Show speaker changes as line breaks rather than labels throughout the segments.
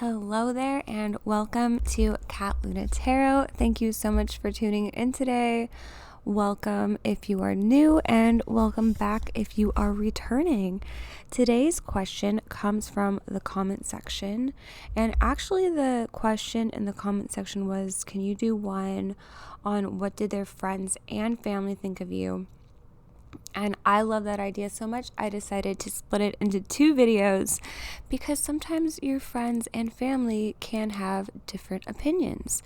Hello there and welcome to Cat Luna Tarot. Thank you so much for tuning in today. Welcome if you are new and welcome back if you are returning. Today's question comes from the comment section, and actually the question in the comment section was, can you do one on what did their friends and family think of you? And I love that idea so much, I decided to split it into two videos because sometimes your friends and family can have different opinions.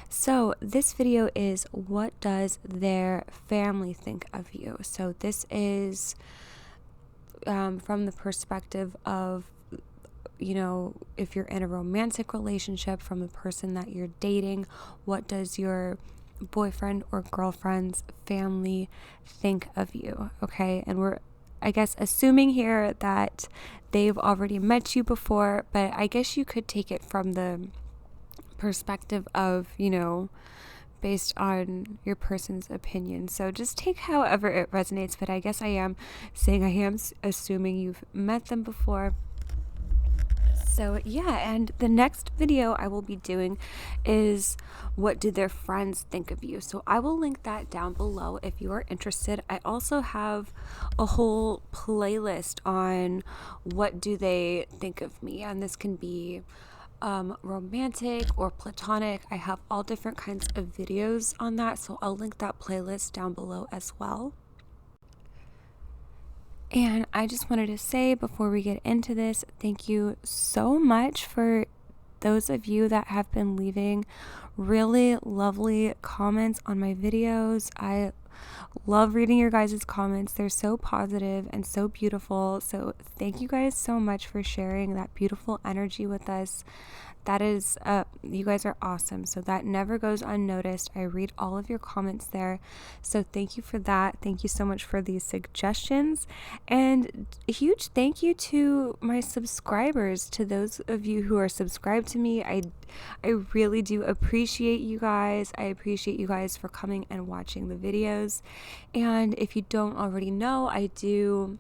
So this video is, what does their family think of you? So this is from the perspective of, if you're in a romantic relationship, from the person that you're dating, what does your boyfriend or girlfriend's family think of you? Okay, and we're, I guess, assuming here that they've already met you before, but I guess you could take it from the perspective of, based on your person's opinion. So just take however it resonates, but I guess I am assuming you've met them before. So yeah, and the next video I will be doing is, what do their friends think of you? So I will link that down below if you are interested. I also have a whole playlist on what do they think of me, and this can be romantic or platonic. I have all different kinds of videos on that, so I'll link that playlist down below as well. And I just wanted to say before we get into this, thank you so much for those of you that have been leaving really lovely comments on my videos. I love reading your guys' comments. They're so positive and so beautiful. So thank you guys so much for sharing that beautiful energy with us. That is, you guys are awesome. So that never goes unnoticed. I read all of your comments there. So thank you for that. Thank you so much for these suggestions. And a huge thank you to my subscribers, to those of you who are subscribed to me. I really do appreciate you guys. I appreciate you guys for coming and watching the videos. And if you don't already know, I do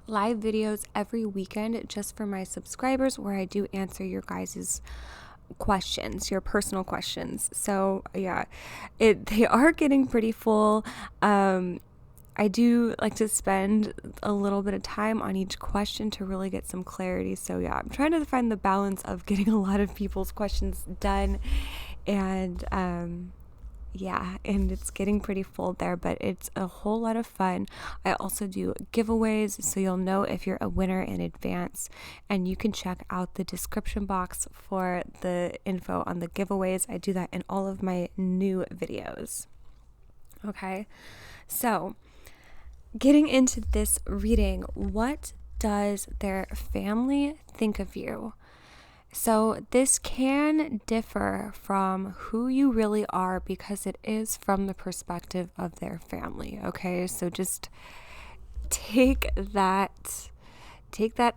live videos every weekend just for my subscribers, where I do answer your guys' questions, your personal questions. So yeah, they are getting pretty full. I do like to spend a little bit of time on each question to really get some clarity. So yeah, I'm trying to find the balance of getting a lot of people's questions done, and and it's getting pretty full there, but it's a whole lot of fun. I also do giveaways, so you'll know if you're a winner in advance, and you can check out the description box for the info on the giveaways. I do that in all of my new videos. Okay, so getting into this reading, what does their family think of you? So this can differ from who you really are because it is from the perspective of their family. Okay, so just take that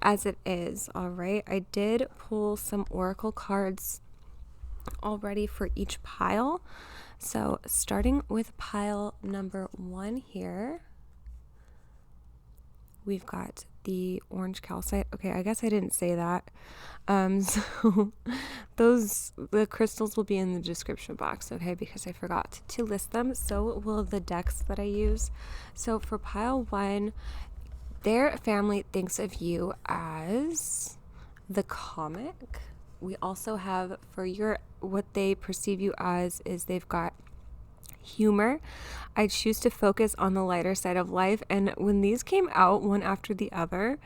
as it is. All right, I did pull some oracle cards already for each pile. So starting with pile number 1 here, we've got the orange calcite. Okay, I guess I didn't say that. So the crystals will be in the description box, okay, because I forgot to list them. So will the decks that I use. So for pile 1, their family thinks of you as the comic. We also have, for what they perceive you as, is they've got humor. I choose to focus on the lighter side of life, and when these came out one after the other,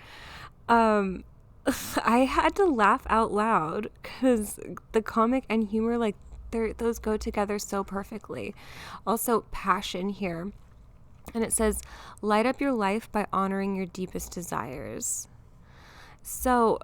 I had to laugh out loud because the comic and humor, like, those go together so perfectly. Also passion here, and it says, light up your life by honoring your deepest desires. So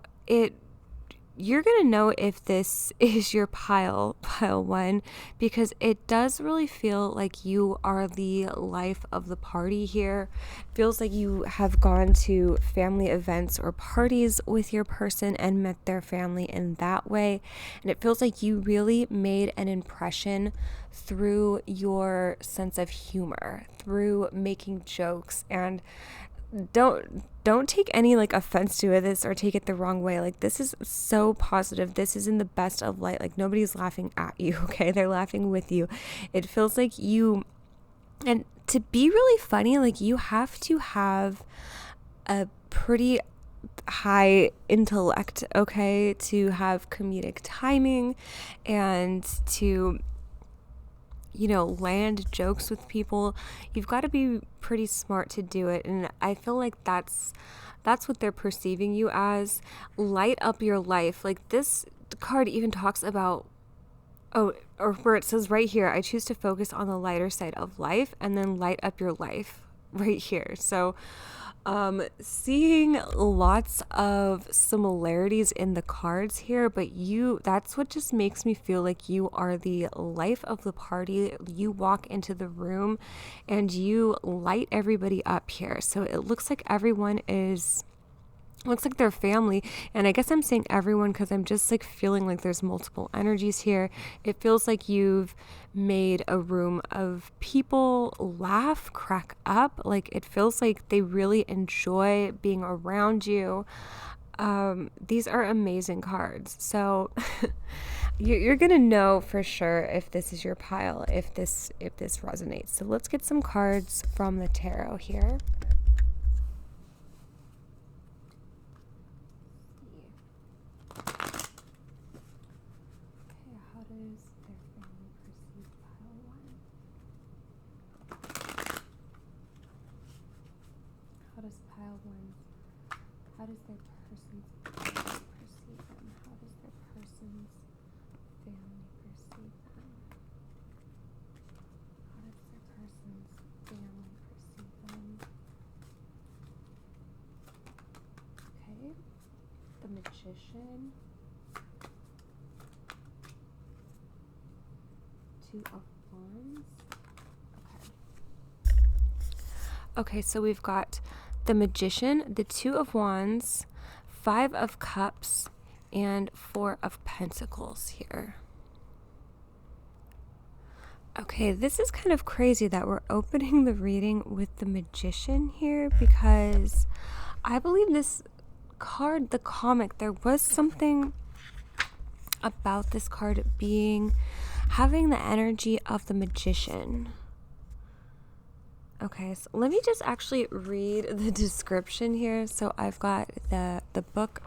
you're going to know if this is your pile 1, because it does really feel like you are the life of the party here. It feels like you have gone to family events or parties with your person and met their family in that way. And it feels like you really made an impression through your sense of humor, through making jokes, and don't take any like offense to this or take it the wrong way. Like, this is so positive. This is in the best of light. Like, nobody's laughing at you, okay? They're laughing with you. It feels like you, and to be really funny, like, you have to have a pretty high intellect, okay, to have comedic timing and to, you know, land jokes with people. You've got to be pretty smart to do it. And I feel like that's what they're perceiving you as. Light up your life. Like, this card even talks about, or where it says right here, I choose to focus on the lighter side of life, and then light up your life right here. So seeing lots of similarities in the cards here, but that's what just makes me feel like you are the life of the party. You walk into the room and you light everybody up here. So it looks like everyone looks like they're family. And I guess I'm saying everyone because I'm just like feeling like there's multiple energies here. It feels like you've made a room of people laugh, crack up. Like, it feels like they really enjoy being around you. These are amazing cards. So you're gonna know for sure if this is your pile, if this resonates. So let's get some cards from the tarot here. How does their person's family perceive them? How does their person's family perceive them? How does their person's family perceive them? Okay. The Magician. Two of Wands. Okay, so we've got the Magician, the Two of Wands, Five of Cups, and Four of Pentacles here. Okay, this is kind of crazy that we're opening the reading with the Magician here, because I believe this card, the comic, there was something about this card having the energy of the Magician. Okay, so let me just actually read the description here. So I've got the book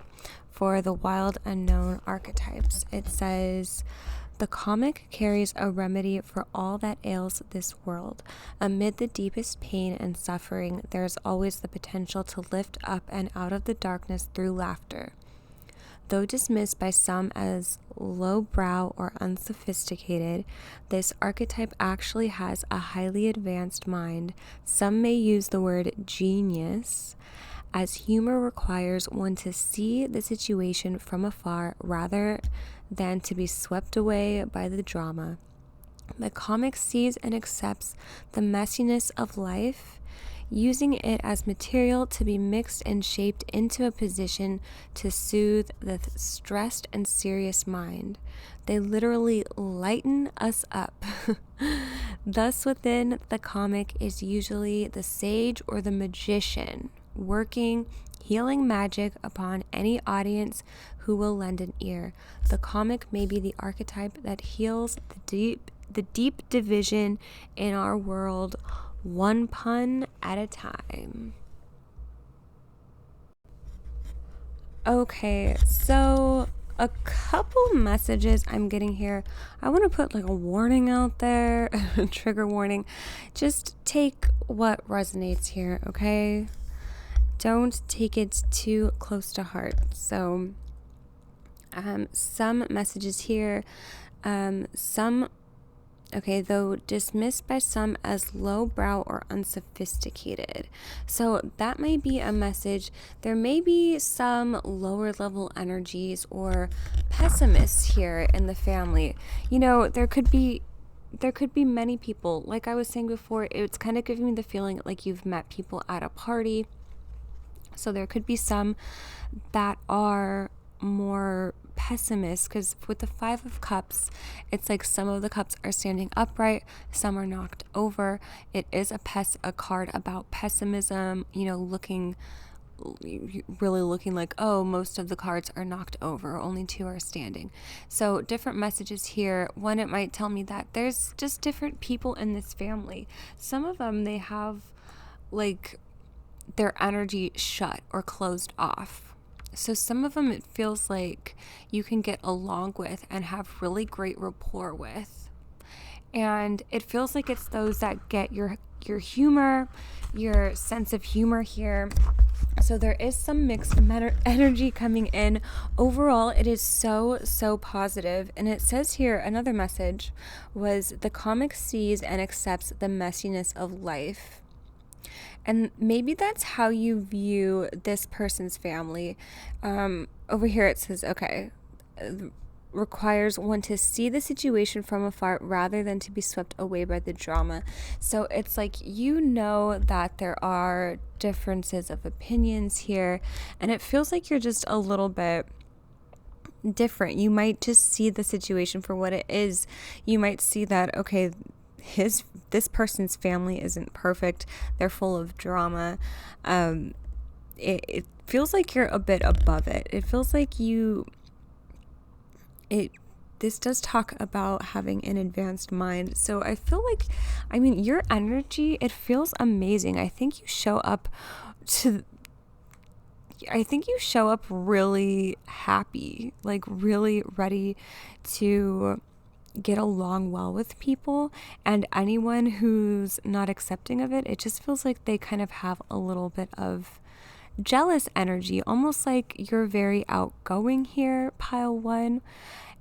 for the Wild Unknown Archetypes. It says, the comic carries a remedy for all that ails this world. Amid the deepest pain and suffering, there is always the potential to lift up and out of the darkness through laughter. Though dismissed by some as lowbrow or unsophisticated, this archetype actually has a highly advanced mind. Some may use the word genius, as humor requires one to see the situation from afar rather than to be swept away by the drama. The comic sees and accepts the messiness of life, using it as material to be mixed and shaped into a position to soothe the stressed and serious mind. They literally lighten us up. Thus, within the comic is usually the sage or the magician, working healing magic upon any audience who will lend an ear. The comic may be the archetype that heals the deep division in our world, one pun at a time. Okay, so a couple messages I'm getting here. I want to put like a warning out there, a trigger warning. Just take what resonates here, okay? Don't take it too close to heart. So some messages here, though dismissed by some as lowbrow or unsophisticated. So that may be a message. There may be some lower level energies or pessimists here in the family. You know, there could be many people. Like I was saying before, it's kind of giving me the feeling like you've met people at a party. So there could be some that are more pessimist, because with the Five of Cups, it's like some of the cups are standing upright, some are knocked over. It is a card about pessimism, really looking like, oh, most of the cards are knocked over, only two are standing. So different messages here. One, it might tell me that there's just different people in this family. Some of them, they have like their energy shut or closed off. So some of them, it feels like you can get along with and have really great rapport with. And it feels like it's those that get your humor, your sense of humor here. So there is some mixed energy coming in. Overall, it is so positive. And it says here, another message was, the comic sees and accepts the messiness of life. And maybe that's how you view this person's family. Over here it says, okay, requires one to see the situation from afar rather than to be swept away by the drama. So it's like, that there are differences of opinions here, and it feels like you're just a little bit different. You might just see the situation for what it is. You might see that, okay, this person's family isn't perfect. They're full of drama. It feels like you're a bit above it. It feels like this does talk about having an advanced mind. So I feel like, your energy, it feels amazing. I think you show up really happy, like really ready to get along well with people, and anyone who's not accepting of it, it just feels like they kind of have a little bit of jealous energy, almost like you're very outgoing here, pile one,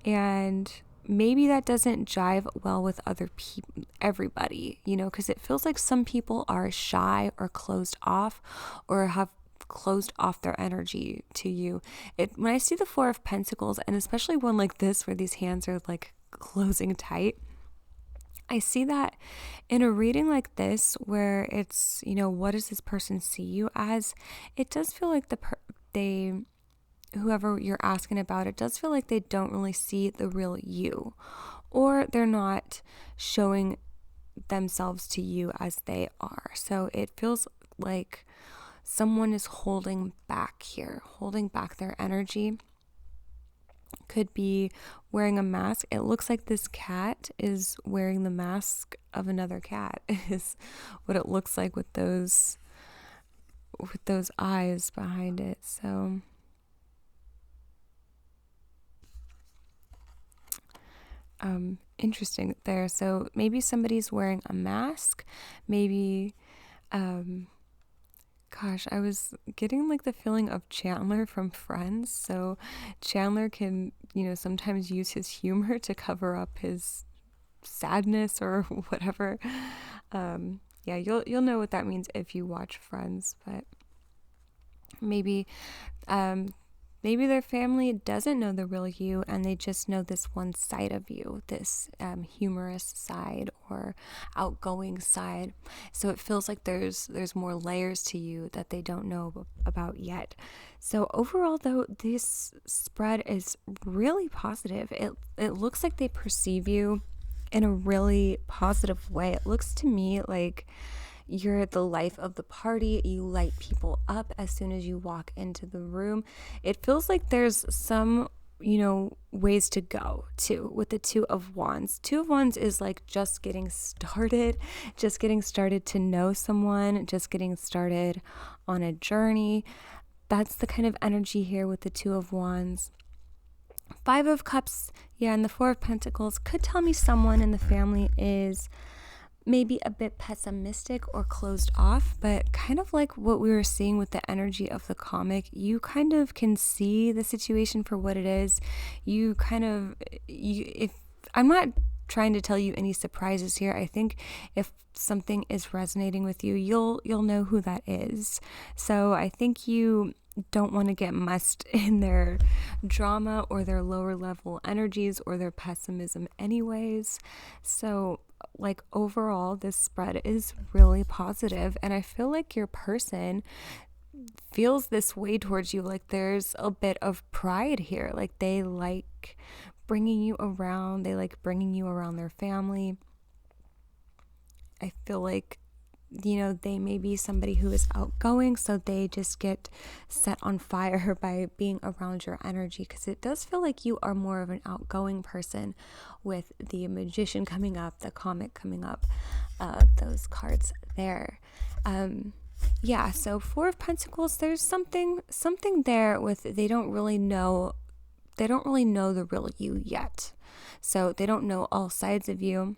and maybe that doesn't jive well with other people, everybody, because it feels like some people are shy or closed off or have closed off their energy to you. When I see the Four of Pentacles, and especially one like this where these hands are like closing tight, I see that in a reading like this where it's, what does this person see you as? It does feel like whoever you're asking about, it does feel like they don't really see the real you, or they're not showing themselves to you as they are. So it feels like someone is holding back here, holding back their energy. Could be wearing a mask. It looks like this cat is wearing the mask of another cat, is what it looks like with those eyes behind it. So interesting there. So maybe somebody's wearing a mask. Maybe gosh, I was getting like the feeling of Chandler from Friends. So Chandler can, sometimes use his humor to cover up his sadness or whatever. Yeah, you'll know what that means if you watch Friends. But maybe their family doesn't know the real you, and they just know this one side of you, this humorous side or outgoing side. So it feels like there's more layers to you that they don't know about yet. So overall, though, this spread is really positive. It looks like they perceive you in a really positive way. It looks to me like you're the life of the party. You light people up as soon as you walk into the room. It feels like there's some, ways to go too with the Two of Wands. Two of Wands is like just getting started to know someone, just getting started on a journey. That's the kind of energy here with the Two of Wands. Five of Cups, and the Four of Pentacles could tell me someone in the family is maybe a bit pessimistic or closed off, but kind of like what we were seeing with the energy of the comic, you kind of can see the situation for what it is. If I'm not trying to tell you any surprises here, I think if something is resonating with you, you'll know who that is. So I think you don't want to get mussed in their drama or their lower level energies or their pessimism anyways. So like overall, this spread is really positive, and I feel like your person, feels this way towards you. Like there's a bit of pride here. Like they like bringing you around. They like bringing you around their family. I feel like, you know, they may be somebody who is outgoing, so they just get set on fire by being around your energy, because it does feel like you are more of an outgoing person with the Magician coming up, the Comet coming up, those cards there. Yeah, so Four of Pentacles, there's something there with they don't really know the real you yet. So they don't know all sides of you.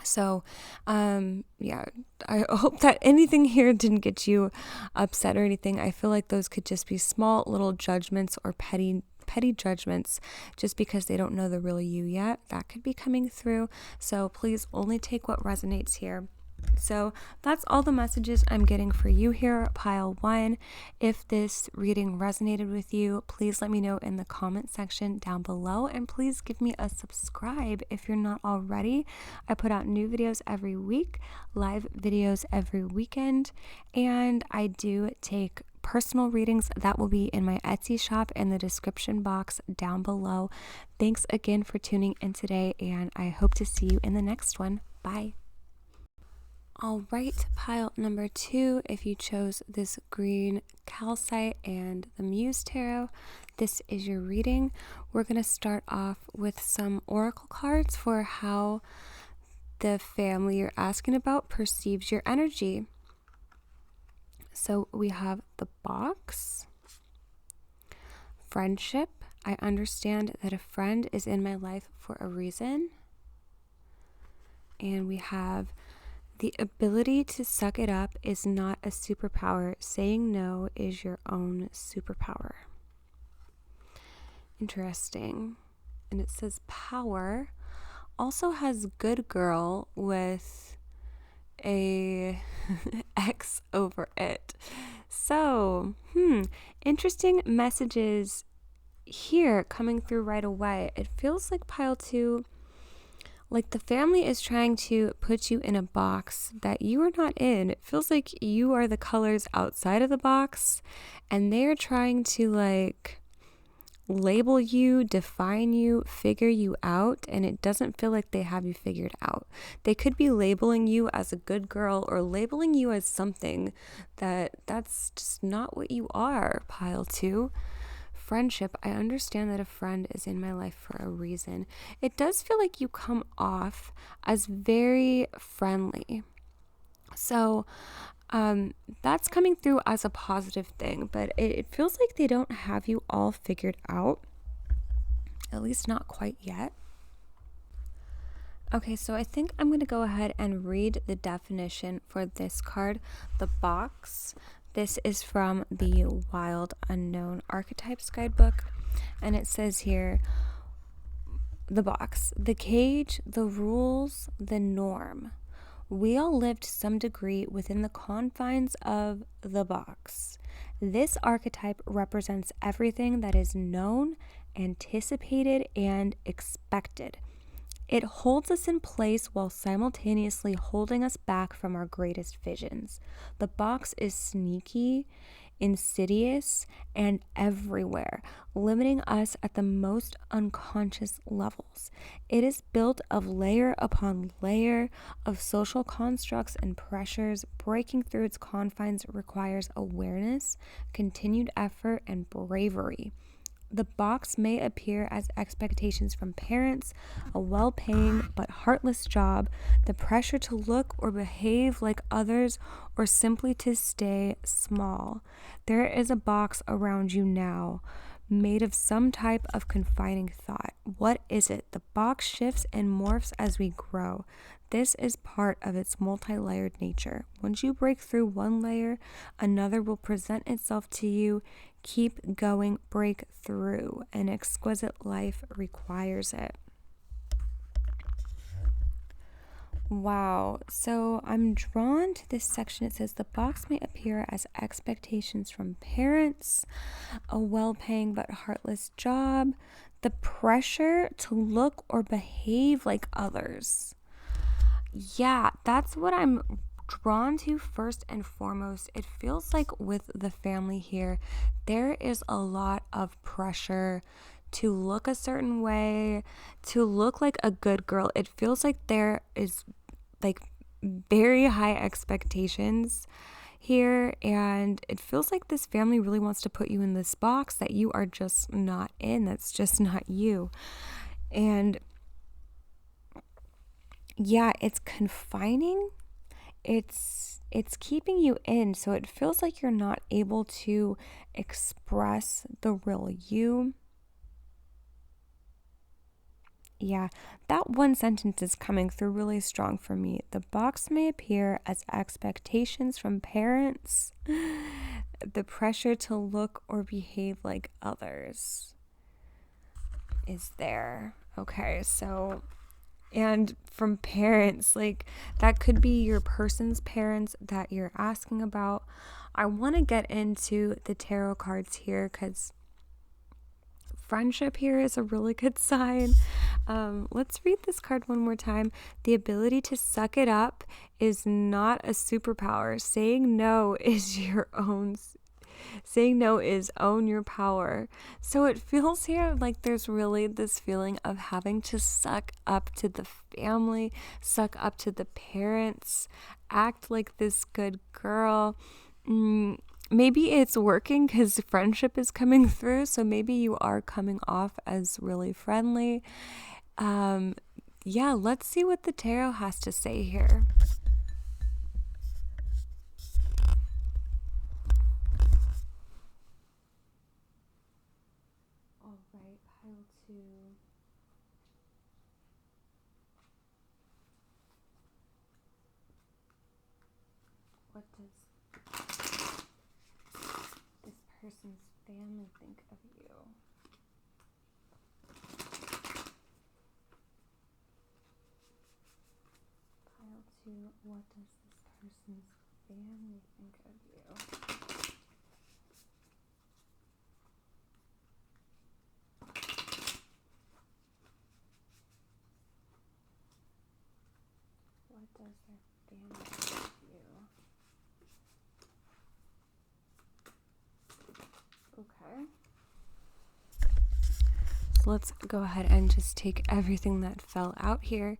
So, yeah, I hope that anything here didn't get you upset or anything. I feel like those could just be small little judgments or petty judgments just because they don't know the real you yet. That could be coming through. So please only take what resonates here. So that's all the messages I'm getting for you here, pile 1. If this reading resonated with you, please let me know in the comment section down below, and please give me a subscribe if you're not already. I put out new videos every week, live videos every weekend, and I do take personal readings. That will be in my Etsy shop in the description box down below. Thanks again for tuning in today, and I hope to see you in the next one. Bye. All right, pile number 2, if you chose this green calcite and the Muse Tarot, this is your reading. We're going to start off with some oracle cards for how the family you're asking about perceives your energy. So we have the box, friendship. I understand that a friend is in my life for a reason. And we have the ability to suck it up is not a superpower. Saying no is your own superpower. Interesting. And it says power also has good girl with a X over it. So, interesting messages here coming through right away. It feels like pile 2, like the family is trying to put you in a box that you are not in. It feels like you are the colors outside of the box, and they're trying to like label you, define you, figure you out, and it doesn't feel like they have you figured out. They could be labeling you as a good girl or labeling you as something that's just not what you are, pile 2. Friendship, I understand that a friend is in my life for a reason. It does feel like you come off as very friendly. So that's coming through as a positive thing, but it feels like they don't have you all figured out, at least not quite yet. Okay, so I think I'm going to go ahead and read the definition for this card, the box. This is from the Wild Unknown Archetypes guidebook, and it says here, the box, the cage, the rules, the norm. We all live to some degree within the confines of the box. This archetype represents everything that is known, anticipated, and expected. It holds us in place while simultaneously holding us back from our greatest visions. The box is sneaky, insidious, and everywhere, limiting us at the most unconscious levels. It is built of layer upon layer of social constructs and pressures. Breaking through its confines requires awareness, continued effort, and bravery. The box may appear as expectations from parents, a well-paying but heartless job, the pressure to look or behave like others, or simply to stay small. There is a box around you now, made of some type of confining thought. What is it? The box shifts and morphs as we grow. This is part of its multi-layered nature. Once you break through one layer, another will present itself to you. Keep going, break through. An exquisite life requires it. Wow. So I'm drawn to this section. It says the box may appear as expectations from parents, a well-paying but heartless job, the pressure to look or behave like others. Yeah, that's what I'm drawn to first and foremost, it feels like with the family here, there is a lot of pressure to look a certain way, to look like a good girl. It feels like there is like very high expectations here, and it feels like this family really wants to put you in this box that you are just not in, that's just not you. And yeah, it's confining, it's keeping you in, so it feels like you're not able to express the real you. Yeah, that one sentence is coming through really strong for me. The box may appear as expectations from parents, the pressure to look or behave like others is there. Okay, so, and from parents, like that could be your person's parents that you're asking about. I want to get into the tarot cards here because friendship here is a really good sign. Let's read this card one more time. The ability to suck it up is not a superpower. Saying no is own your power. So it feels here like there's really this feeling of having to suck up to the family, suck up to the parents, act like this good girl. Maybe it's working because friendship is coming through, so maybe you are coming off as really friendly. Yeah, let's see what the tarot has to say here. All right, pile 2. What does this person's family think of you? Pile 2, what does this person's family think of you? What does their family think of you? Okay. So let's go ahead and just take everything that fell out here.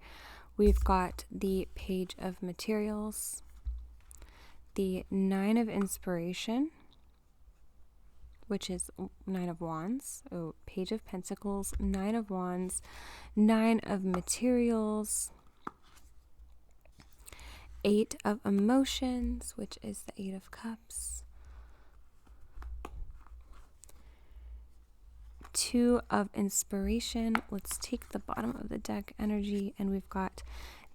We've got the Page of Materials, the 9 of Inspiration, which is 9 of Wands, Page of Pentacles, 9 of Wands, 9 of Materials, 8 of Emotions, which is the 8 of Cups, 2 of Inspiration. Let's take the bottom of the deck energy, and we've got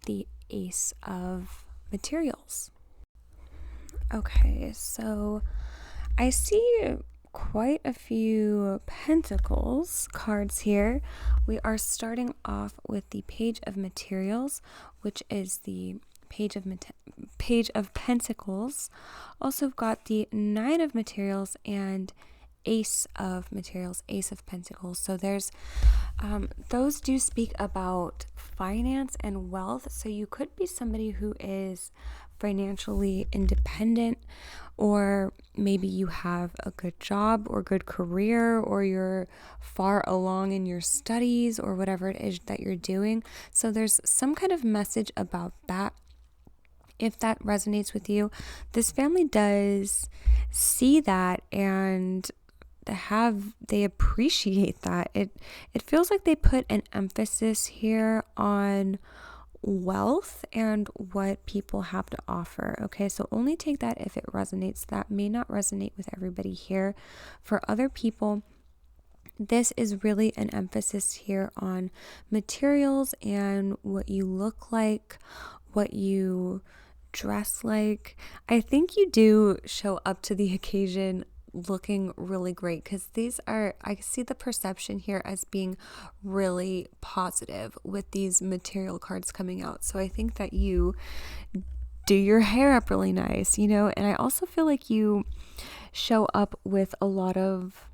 the Ace of Materials. Okay, so I see quite a few Pentacles cards here. We are starting off with the Page of Materials, which is the Page of Pentacles. Also got the 9 of Materials and Ace of Materials, Ace of Pentacles. So there's those do speak about finance and wealth. So you could be somebody who is financially independent, or maybe you have a good job or good career, or you're far along in your studies or whatever it is that you're doing. So there's some kind of message about that. If that resonates with you, this family does see that, and they appreciate that. It feels like they put an emphasis here on wealth and what people have to offer. Okay, so only take that if it resonates. That may not resonate with everybody here. For other people, this is really an emphasis here on materials and what you look like, what you dress like. I think you do show up to the occasion looking really great, because I see the perception here as being really positive with these material cards coming out. So I think that you do your hair up really nice, and I also feel like you show up with a lot of,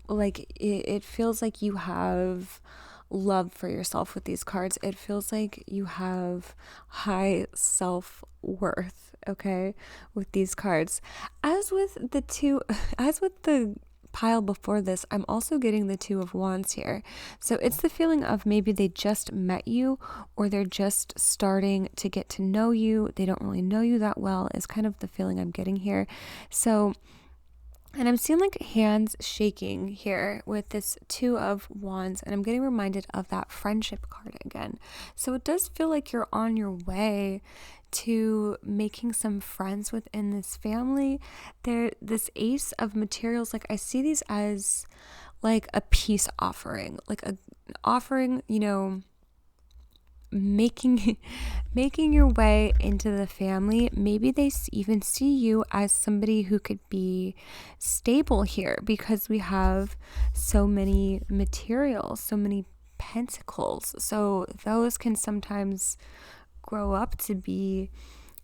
like, it feels like you have love for yourself with these cards. It feels like you have high self-worth, okay, with these cards. As with the pile before this, I'm also getting the Two of Wands here. So it's the feeling of maybe they just met you, or they're just starting to get to know you. They don't really know you that well, is kind of the feeling I'm getting here. So, and I'm seeing like hands shaking here with this Two of Wands, and I'm getting reminded of that friendship card again. So it does feel like you're on your way to making some friends within this family. This Ace of Materials, like I see these as like a peace offering, like an offering, you know, making your way into the family. Maybe they even see you as somebody who could be stable here, because we have so many materials, so many pentacles. So those can sometimes grow up to be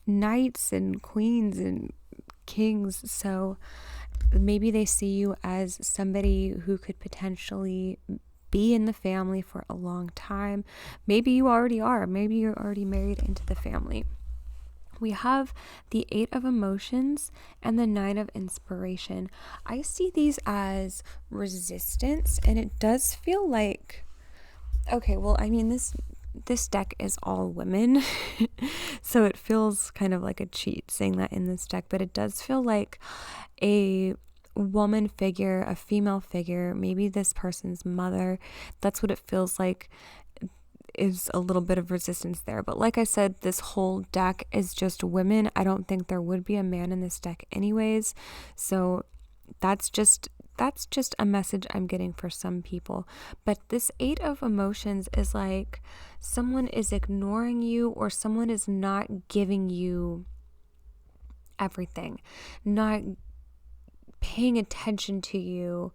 knights and queens and kings. So maybe they see you as somebody who could potentially be in the family for a long time. Maybe you already are. Maybe you're already married into the family. We have the Eight of Emotions and the Nine of Inspiration. I see these as resistance, and it does feel like, okay, well, I mean, this deck is all women, so it feels kind of like a cheat saying that in this deck, but it does feel like a woman figure, a female figure, maybe this person's mother. That's what it feels like, is a little bit of resistance there. But like I said, this whole deck is just women. I don't think there would be a man in this deck anyways. So that's just a message I'm getting for some people. But this Eight of Emotions is like someone is ignoring you, or someone is not giving you everything, not paying attention to you,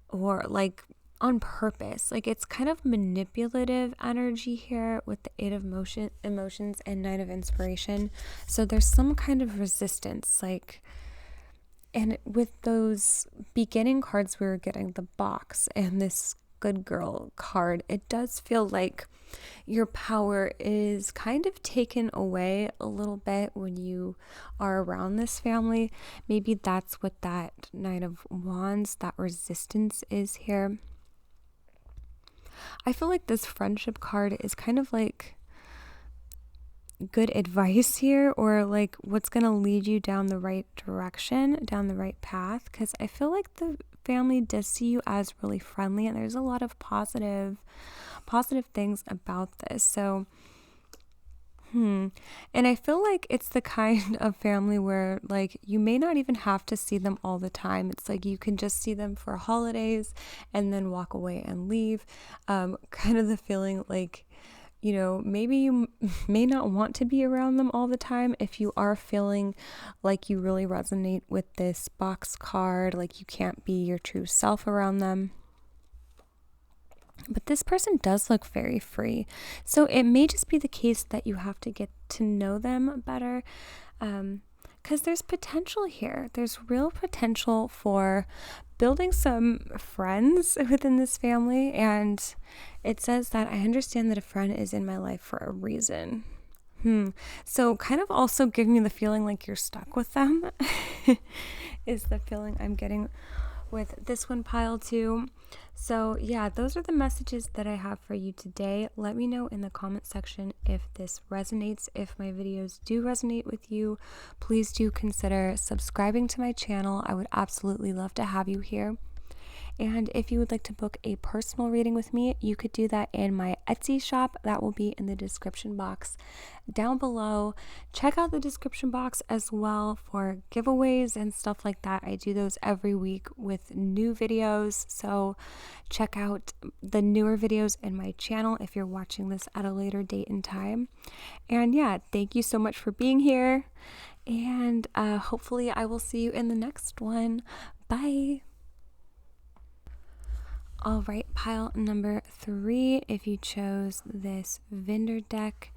or like on purpose. Like it's kind of manipulative energy here with the Eight of Emotions and Nine of Inspiration. So there's some kind of resistance, like, and with those beginning cards, we were getting the Box and this Good Girl card. It does feel like your power is kind of taken away a little bit when you are around this family. Maybe that's what that Nine of Wands, that resistance is here. I feel like this friendship card is kind of like good advice here, or like what's going to lead you down the right direction, down the right path, because I feel like the family does see you as really friendly, and there's a lot of positive things about this. So and I feel like it's the kind of family where like you may not even have to see them all the time. It's like you can just see them for holidays and then walk away and leave. Kind of the feeling like, you know, maybe you may not want to be around them all the time if you are feeling like you really resonate with this Box card, like you can't be your true self around them. But this person does look very free. So it may just be the case that you have to get to know them better, because there's potential here. There's real potential for building some friends within this family. And it says that I understand that a friend is in my life for a reason. So kind of also giving me the feeling like you're stuck with them is the feeling I'm getting with this one pile too. So yeah, those are the messages that I have for you today. Let me know in the comment section if this resonates. If my videos do resonate with you, please do consider subscribing to my channel. I would absolutely love to have you here. And if you would like to book a personal reading with me, you could do that in my Etsy shop. That will be in the description box down below. Check out the description box as well for giveaways and stuff like that. I do those every week with new videos. So check out the newer videos in my channel if you're watching this at a later date and time. And yeah, thank you so much for being here. And hopefully I will see you in the next one. Bye. All right, pile number 3, if you chose this vidur deck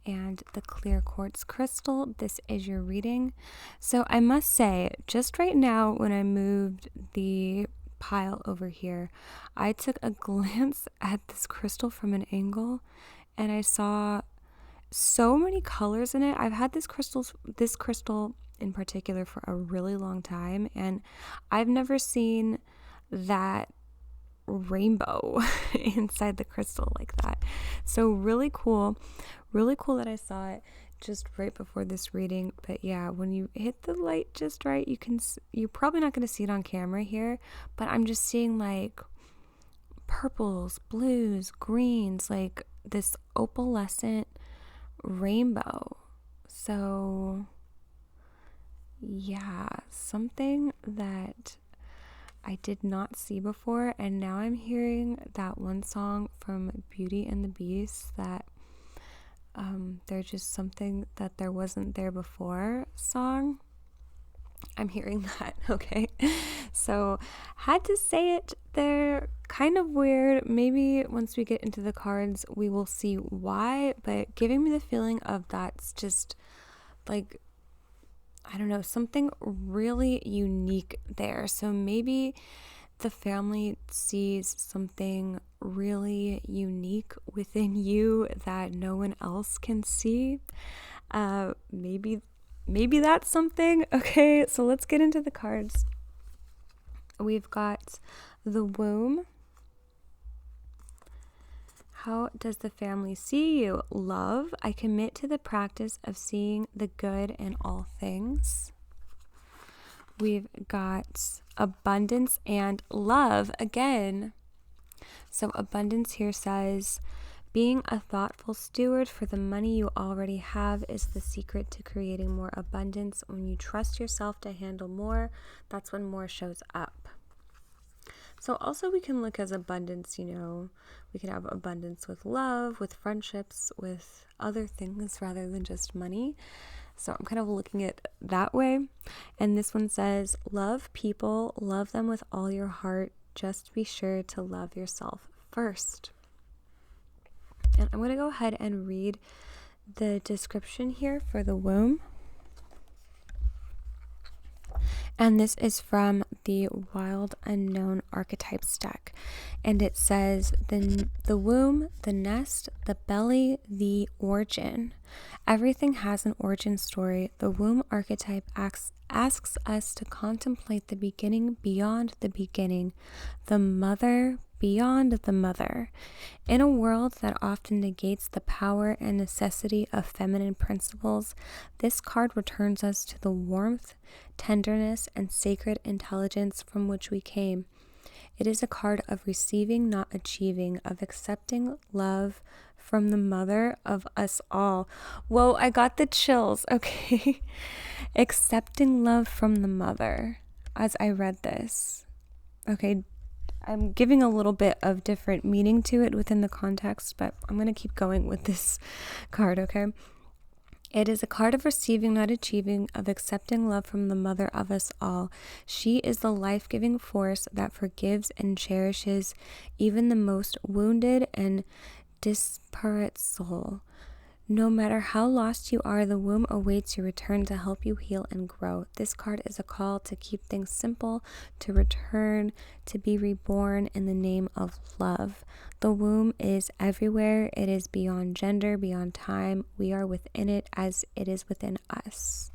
and the clear quartz crystal, this is your reading. So I must say, just right now when I moved the pile over here. I took a glance at this crystal from an angle and I saw so many colors in it. I've had this crystal in particular for a really long time, and I've never seen that rainbow inside the crystal like that. So really cool that I saw it just right before this reading. But yeah, when you hit the light just right, you're probably not going to see it on camera here, but I'm just seeing like purples, blues, greens, like this opalescent rainbow. So yeah, something that I did not see before, and now I'm hearing that one song from Beauty and the Beast that they're just something that there wasn't there before song. I'm hearing that, okay? So had to say it. They're kind of weird. Maybe once we get into the cards, we will see why, but giving me the feeling of that's just like, I don't know, something really unique there. So maybe the family sees something really unique within you that no one else can see. Maybe that's something. Okay, so let's get into the cards. We've got the womb. How does the family see you? Love. I commit to the practice of seeing the good in all things. We've got abundance and love again. So abundance here says, being a thoughtful steward for the money you already have is the secret to creating more abundance. When you trust yourself to handle more, that's when more shows up. So also we can look as abundance, we can have abundance with love, with friendships, with other things rather than just money. So I'm kind of looking at it that way. And this one says, love people, love them with all your heart. Just be sure to love yourself first. And I'm going to go ahead and read the description here for the womb. And this is from the Wild Unknown Archetypes deck. And it says, the womb, the nest, the belly, the origin. Everything has an origin story. The womb archetype asks us to contemplate the beginning beyond the beginning, the mother beyond the mother. In a world that often negates the power and necessity of feminine principles, this card returns us to the warmth, tenderness, and sacred intelligence from which we came. It is a card of receiving, not achieving, of accepting love from the mother of us all. Whoa, I got the chills, okay? Accepting love from the mother as I read this. Okay, I'm giving a little bit of different meaning to it within the context, but I'm going to keep going with this card, okay? It is a card of receiving, not achieving, of accepting love from the mother of us all. She is the life-giving force that forgives and cherishes even the most wounded and disparate soul. No matter how lost you are, the womb awaits your return to help you heal and grow. This card is a call to keep things simple, to return, to be reborn in the name of love. The womb is everywhere. It is beyond gender, beyond time. We are within it as it is within us.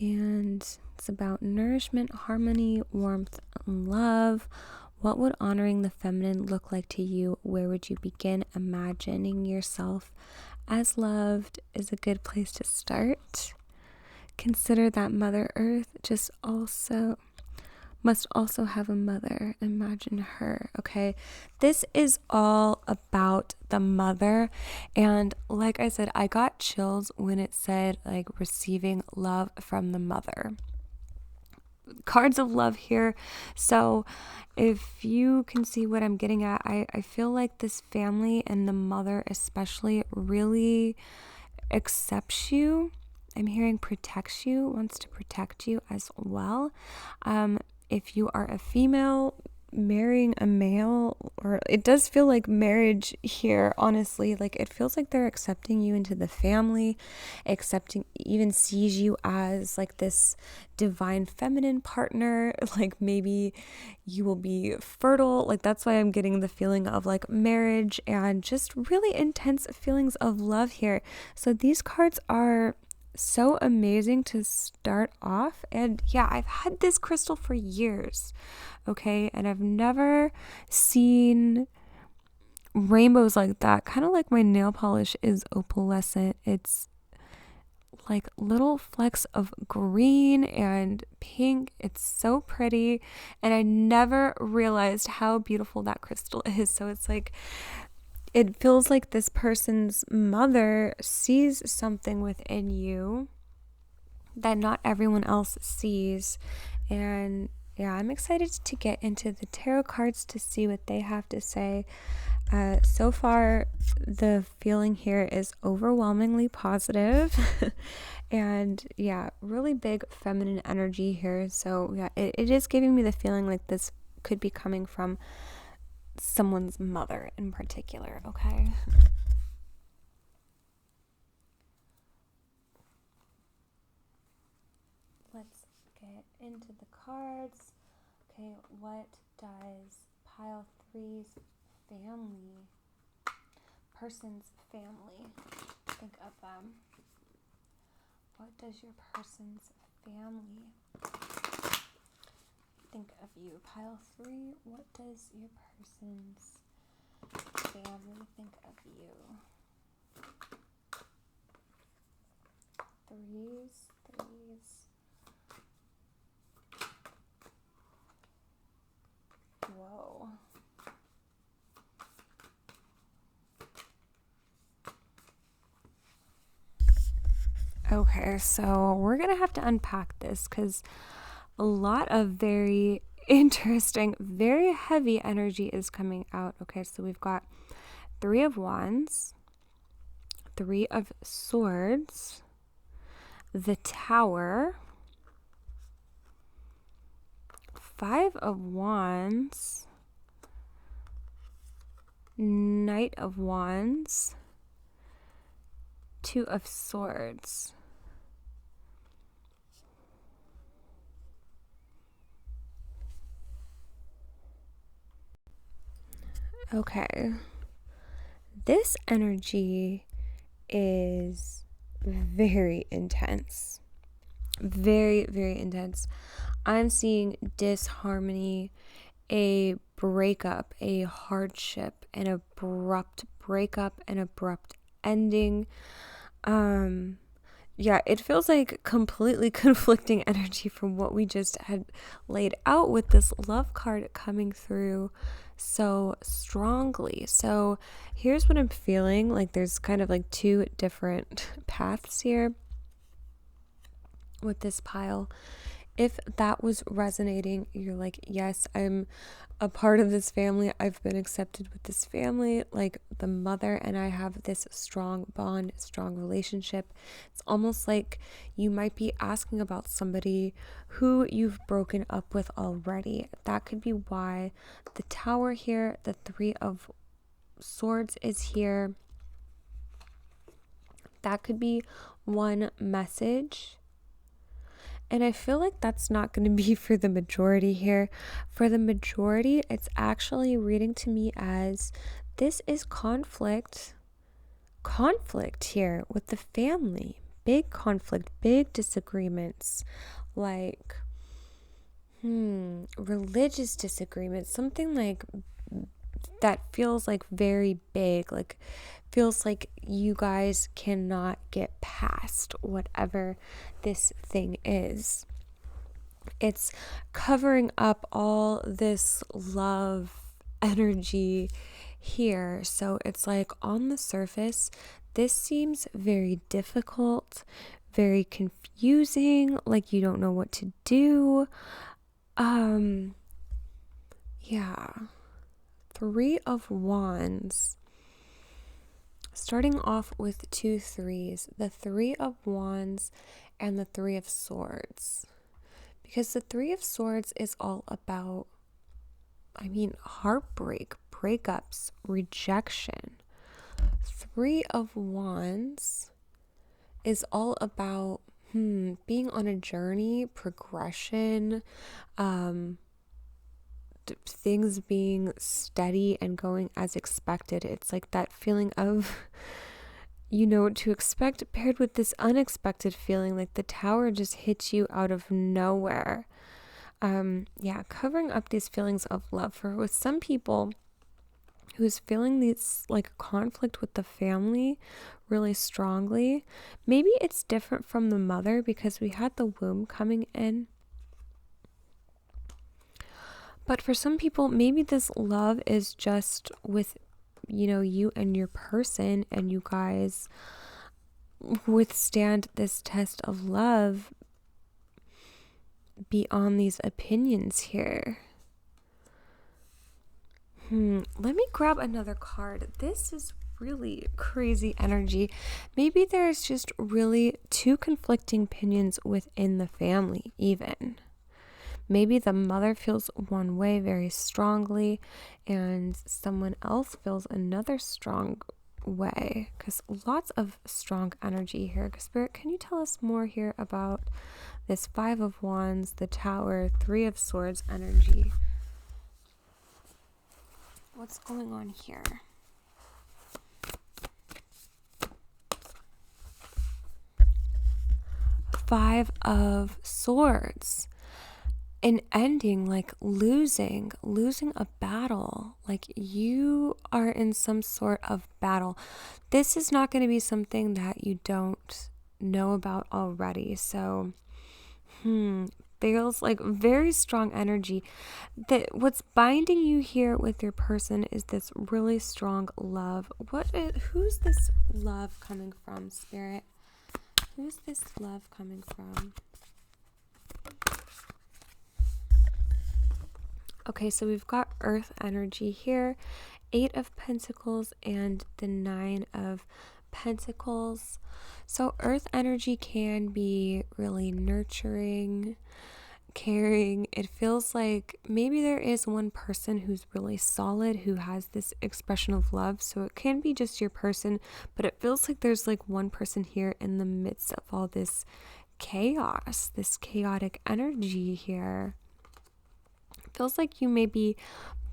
And it's about nourishment, harmony, warmth, and love. What would honoring the feminine look like to you? Where would you begin? Imagining yourself as loved is a good place to start. Consider that Mother Earth must also have a mother. Imagine her, okay? This is all about the mother. And like I said, I got chills when it said like receiving love from the mother. Cards of love here. So if you can see what I'm getting at, I feel like this family and the mother especially really accepts you. I'm hearing protects you, wants to protect you as well. If you are a female marrying a male or it does feel like marriage here, honestly. Like it feels like they're accepting you into the family, even sees you as like this divine feminine partner. Like maybe you will be fertile. Like that's why I'm getting the feeling of like marriage and just really intense feelings of love here. So these cards are so amazing to start off. And yeah, I've had this crystal for years, okay, and I've never seen rainbows like that. Kind of like my nail polish is opalescent. It's like little flecks of green and pink. It's so pretty, and I never realized how beautiful that crystal is. So it's like, it feels like this person's mother sees something within you that not everyone else sees. And yeah, I'm excited to get into the tarot cards to see what they have to say. So far, the feeling here is overwhelmingly positive. And yeah, really big feminine energy here. So yeah, it is giving me the feeling like this could be coming from someone's mother in particular, okay? Let's get into the cards. Okay, what does pile three's person's family, think of them? What does your person's family think of you? Pile three, what does your person's family think of you? Threes. Whoa. Okay, so we're gonna have to unpack this because a lot of very interesting, very heavy energy is coming out. Okay, so we've got Three of Wands, Three of Swords, the Tower, Five of Wands, Knight of Wands, Two of Swords. Okay. This energy is very intense. Very, very intense. I'm seeing disharmony, a breakup, a hardship, an abrupt breakup, an abrupt ending. Yeah, it feels like completely conflicting energy from what we just had laid out with this love card coming through so strongly. So here's what I'm feeling. Like there's kind of like two different paths here with this pile. If that was resonating, you're like, yes, I'm a part of this family. I've been accepted with this family. Like the mother and I have this strong bond, strong relationship. It's almost like you might be asking about somebody who you've broken up with already. That could be why the Tower here, the Three of Swords is here. That could be one message. And I feel like that's not going to be for the majority here. For the majority, it's actually reading to me as this is conflict here with the family. Big conflict, big disagreements, like religious disagreements, something like that feels like very big, like feels like you guys cannot get past whatever this thing is. It's covering up all this love energy here. So it's like on the surface, this seems very difficult, very confusing, like you don't know what to do. Yeah. Three of Wands. Starting off with two threes, the Three of Wands and the Three of Swords. Because the Three of Swords is all about, heartbreak, breakups, rejection. Three of Wands is all about being on a journey, progression, things being steady and going as expected. It's like that feeling of, to expect paired with this unexpected feeling, like the tower just hits you out of nowhere. Covering up these feelings of love. For with some people who's feeling these like conflict with the family really strongly, maybe it's different from the mother because we had the womb coming in. But for some people, maybe this love is just with, you and your person, and you guys withstand this test of love beyond these opinions here. Let me grab another card. This is really crazy energy. Maybe there's just really two conflicting opinions within the family, even. Maybe the mother feels one way very strongly and someone else feels another strong way, because lots of strong energy here. Spirit, can you tell us more here about this Five of Wands, the Tower, Three of Swords energy? What's going on here? Five of Swords. An ending, like losing a battle, like you are in some sort of battle. This is not going to be something that you don't know about already. So, feels like very strong energy. That what's binding you here with your person is this really strong love. Who's this love coming from, Spirit? Who's this love coming from? Okay, so we've got earth energy here, 8 of Pentacles and the 9 of Pentacles. So earth energy can be really nurturing, caring. It feels like maybe there is one person who's really solid, who has this expression of love. So it can be just your person, but it feels like there's like one person here in the midst of all this chaos, this chaotic energy here. Feels like you may be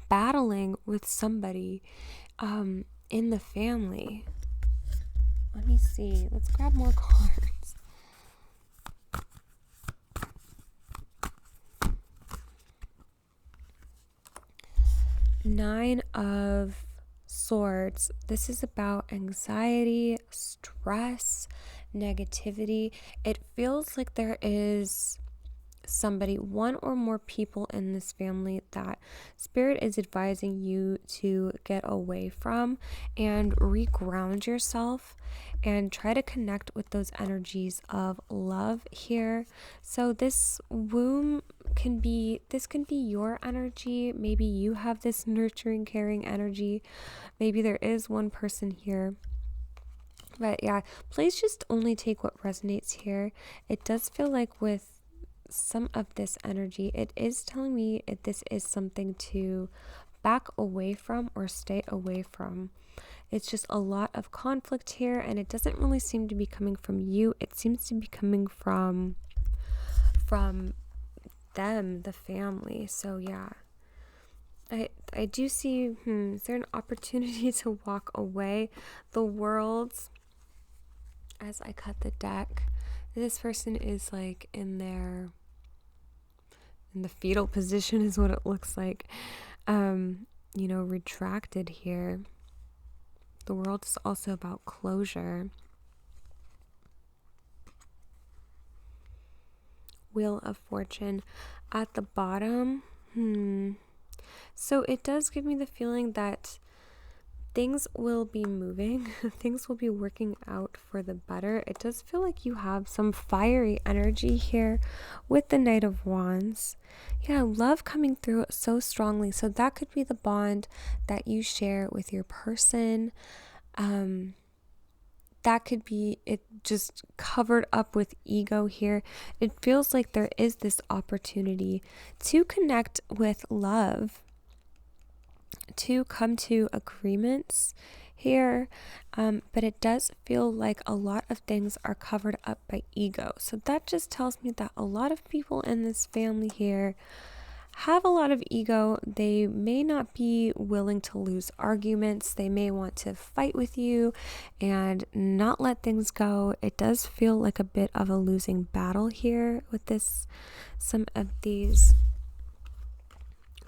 battling with somebody in the family. Let me see. Let's grab more cards. Nine of Swords. This is about anxiety, stress, negativity. It feels like there is somebody, one or more people in this family that Spirit is advising you to get away from and reground yourself and try to connect with those energies of love here. So this womb can be your energy. Maybe you have this nurturing, caring energy. Maybe there is one person here. But yeah, please just only take what resonates here. It does feel like with some of this energy, it is telling me this is something to back away from or stay away from. It's just a lot of conflict here, and it doesn't really seem to be coming from you. It seems to be coming from them, the family. So yeah, I do see, is there an opportunity to walk away? The World, as I cut the deck, this person is like in the fetal position is what it looks like, retracted here. The World is also about closure. Wheel of Fortune at the bottom. So it does give me the feeling that things will be moving. Things will be working out for the better. It does feel like you have some fiery energy here with the Knight of Wands. Yeah, love coming through so strongly. So that could be the bond that you share with your person. That could be it, just covered up with ego here. It feels like there is this opportunity to connect with love to come to agreements here, but it does feel like a lot of things are covered up by ego. So that just tells me that a lot of people in this family here have a lot of ego. They may not be willing to lose arguments. They may want to fight with you and not let things go. It does feel like a bit of a losing battle here with some of these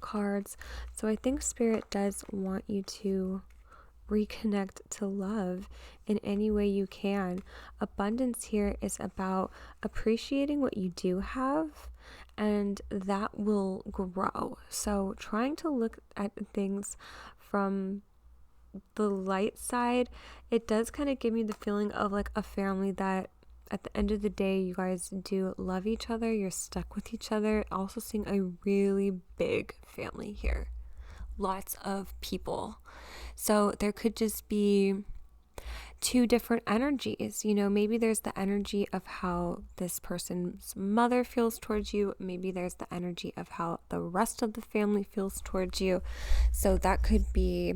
cards. So I think Spirit does want you to reconnect to love in any way you can. Abundance here is about appreciating what you do have, and that will grow. So trying to look at things from the light side, it does kind of give me the feeling of like a family that at the end of the day, you guys do love each other. You're stuck with each other. Also seeing a really big family here. Lots of people. So there could just be two different energies. You know, maybe there's the energy of how this person's mother feels towards you. Maybe there's the energy of how the rest of the family feels towards you. So that could be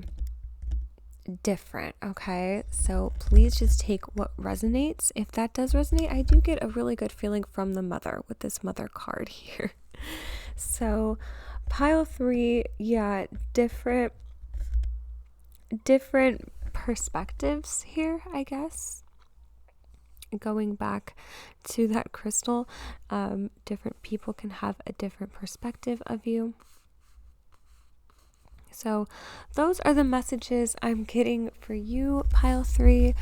different. Okay, so please just take what resonates. If that does resonate, I do get a really good feeling from the mother with this mother card here. So pile 3, yeah, different perspectives here, I guess. Going back to that crystal, different people can have a different perspective of you. So those are the messages I'm getting for you, pile 3.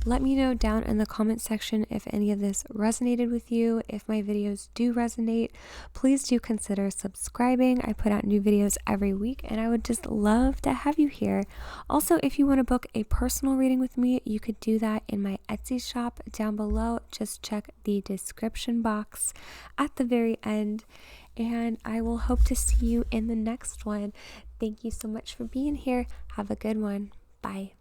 Let me know down in the comment section if any of this resonated with you. If my videos do resonate, please do consider subscribing. I put out new videos every week, and I would just love to have you here. Also, if you want to book a personal reading with me, you could do that in my Etsy shop down below. Just check the description box at the very end, and I will hope to see you in the next one. Thank you so much for being here. Have a good one. Bye.